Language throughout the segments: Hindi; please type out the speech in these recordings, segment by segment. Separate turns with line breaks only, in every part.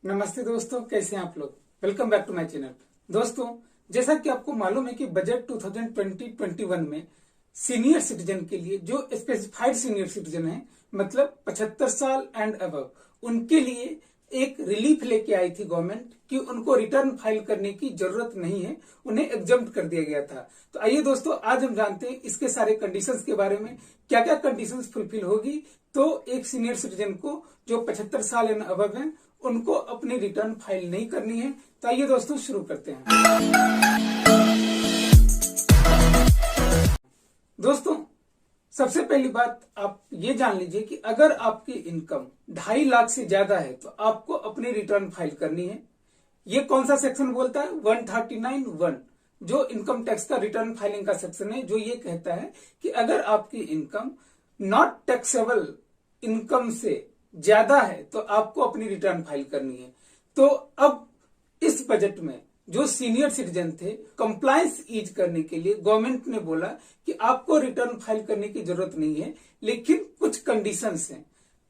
नमस्ते दोस्तों, कैसे हैं आप लोग। Welcome back to my channel. दोस्तों, जैसा कि आपको मालूम है कि बजट 2020-21 में सीनियर सिटीजन के लिए जो स्पेसिफाइड सीनियर सिटीजन है, मतलब 75 साल एंड अबव, उनके लिए एक रिलीफ लेके आई थी गवर्नमेंट कि उनको रिटर्न फाइल करने की जरूरत नहीं है, उन्हें एग्जम्प्ट कर दिया गया था। तो आइए दोस्तों, आज हम जानते हैं इसके सारे कंडीशंस के बारे में, क्या क्या कंडीशंस फुलफिल होगी तो एक सीनियर सिटीजन को जो 75 साल एंड अबव है उनको अपनी रिटर्न फाइल नहीं करनी है। तो आइए दोस्तों, शुरू करते हैं। दोस्तों, सबसे पहली बात आप ये जान लीजिए कि अगर आपकी इनकम 2.5 लाख से ज्यादा है तो आपको अपनी रिटर्न फाइल करनी है। ये कौन सा सेक्शन बोलता है? 139(1), जो इनकम टैक्स का रिटर्न फाइलिंग का सेक्शन है, जो ये कहता है कि अगर आपकी इनकम नॉट टैक्सेबल इनकम से ज्यादा है तो आपको अपनी रिटर्न फाइल करनी है। तो अब इस बजट में जो सीनियर सिटीजन थे, कंप्लायंस ईज करने के लिए गवर्नमेंट ने बोला कि आपको रिटर्न फाइल करने की जरूरत नहीं है, लेकिन कुछ कंडीशंस हैं।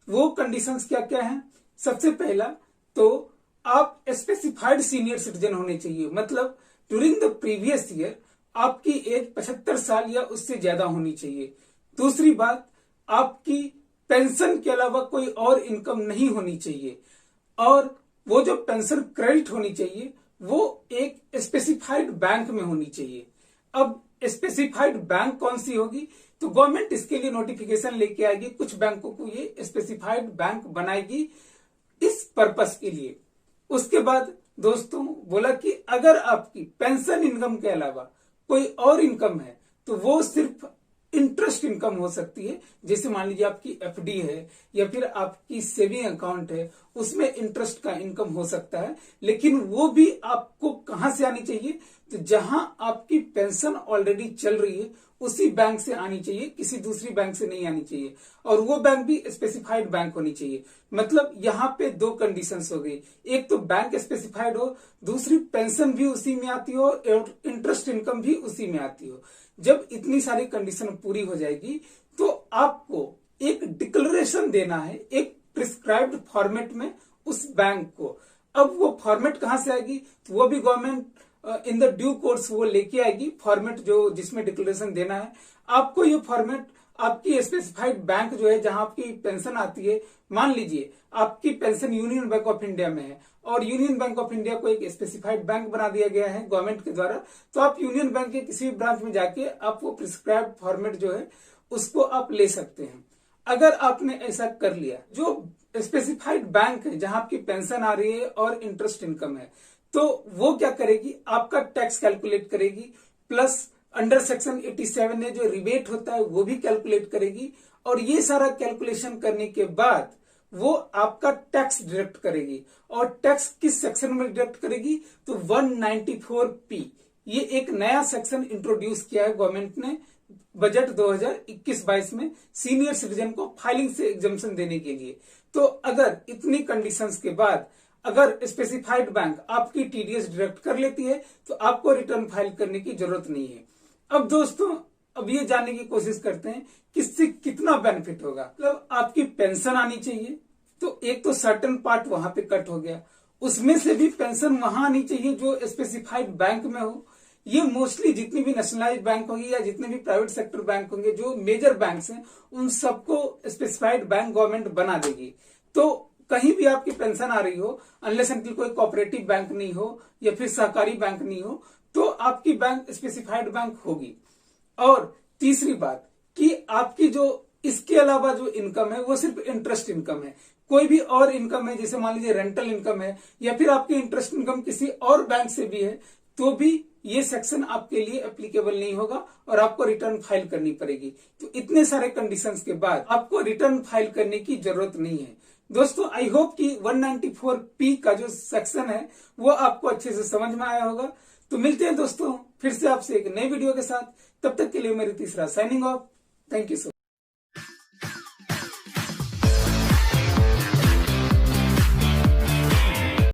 वो कंडीशंस क्या क्या हैं? सबसे पहला तो आप स्पेसिफाइड सीनियर सिटीजन होने चाहिए, मतलब ड्यूरिंग द प्रीवियस ईयर आपकी एज 75 साल या उससे ज्यादा होनी चाहिए। दूसरी बात, आपकी पेंशन के अलावा कोई और इनकम नहीं होनी चाहिए, और वो जो पेंशन क्रेडिट होनी चाहिए वो एक स्पेसिफाइड बैंक में होनी चाहिए। अब स्पेसिफाइड बैंक कौन सी होगी? तो गवर्नमेंट इसके लिए नोटिफिकेशन लेके आएगी, कुछ बैंकों को ये स्पेसिफाइड बैंक बनाएगी इस पर्पस के लिए। उसके बाद दोस्तों बोला कि अगर आपकी पेंशन इनकम के अलावा कोई और इनकम है तो वो सिर्फ इंटरेस्ट इनकम हो सकती है। जैसे मान लीजिए आपकी एफडी है या फिर आपकी सेविंग अकाउंट है, उसमें इंटरेस्ट का इनकम हो सकता है, लेकिन वो भी आपको कहां से आनी चाहिए? तो जहां आपकी पेंशन ऑलरेडी चल रही है उसी बैंक से आनी चाहिए, किसी दूसरी बैंक से नहीं आनी चाहिए, और वो बैंक भी स्पेसिफाइड बैंक होनी चाहिए। मतलब यहाँ पे दो कंडीशंस हो गई, एक तो बैंक स्पेसिफाइड हो, दूसरी पेंशन भी उसी में आती हो और इंटरेस्ट इनकम भी उसी में आती हो। जब इतनी सारी कंडीशन पूरी हो जाएगी तो आपको एक डिक्लेरेशन देना है एक प्रिस्क्राइब्ड फॉर्मेट में उस बैंक को। अब वो फॉर्मेट कहां से आएगी? तो वो भी government in the due course वो लेके आएगी फॉर्मेट, जो जिसमें डिक्लेरेशन देना है आपको। ये फॉर्मेट आपकी स्पेसिफाइड बैंक जो है जहां आपकी पेंशन आती है, मान लीजिए आपकी pension union bank of India में है और यूनियन बैंक ऑफ इंडिया को एक स्पेसिफाइड बैंक बना दिया गया है गवर्नमेंट के द्वारा, तो आप यूनियन बैंक के किसी भी ब्रांच में जाके आप वो प्रिस्क्राइब्ड फॉर्मेट जो है उसको आप ले सकते हैं। अगर आपने ऐसा कर लिया, जो स्पेसिफाइड बैंक है जहां आपकी पेंशन आ रही है और इंटरेस्ट इनकम है, तो वो क्या करेगी? आपका टैक्स कैलकुलेट करेगी, प्लस अंडर सेक्शन 87 में जो रिबेट होता है वो भी कैलकुलेट करेगी, और ये सारा कैलकुलेशन करने के बाद वो आपका टैक्स डिडक्ट करेगी। और टैक्स किस सेक्शन में डिडक्ट करेगी? तो 194P, ये एक नया सेक्शन इंट्रोड्यूस किया है गवर्नमेंट ने बजट 2021-22 में सीनियर सिटीजन को फाइलिंग से एग्जम्पशन देने के लिए। तो अगर इतनी कंडीशंस के बाद अगर स्पेसिफाइड बैंक आपकी टीडीएस डिडक्ट कर लेती है तो आपको रिटर्न फाइल करने की जरूरत नहीं है। अब दोस्तों, अब ये जानने की कोशिश करते हैं किससे कितना बेनिफिट होगा। मतलब आपकी पेंशन आनी चाहिए, तो एक तो सर्टेन पार्ट वहां पे कट हो गया, उसमें से भी पेंशन वहां आनी चाहिए जो स्पेसिफाइड बैंक में हो। ये मोस्टली जितनी भी नेशनलाइज बैंक होंगी या जितने भी प्राइवेट सेक्टर बैंक होंगे, जो मेजर बैंक्स हैं, उन सबको स्पेसिफाइड बैंक गवर्नमेंट बना देगी। तो कहीं भी आपकी पेंशन आ रही हो, अनलेस अनटिल कोई कोऑपरेटिव बैंक नहीं हो या फिर सहकारी बैंक नहीं हो, तो आपकी बैंक स्पेसिफाइड बैंक होगी। और तीसरी बात कि आपकी जो इसके अलावा जो इनकम है वो सिर्फ इंटरेस्ट इनकम है। कोई भी और इनकम है, जैसे मान लीजिए रेंटल इनकम है या फिर आपकी इंटरेस्ट इनकम किसी और बैंक से भी है, तो भी ये सेक्शन आपके लिए एप्लीकेबल नहीं होगा और आपको रिटर्न फाइल करनी पड़ेगी। तो इतने सारे कंडीशंस के बाद आपको रिटर्न फाइल करने की जरूरत नहीं है। दोस्तों, आई होप कि 194P का जो सेक्शन है वो आपको अच्छे से समझ में आया होगा। तो मिलते हैं दोस्तों फिर से आपसे एक नई वीडियो के साथ, तब तक के लिए मेरी तीसरा signing off. Thank you so much.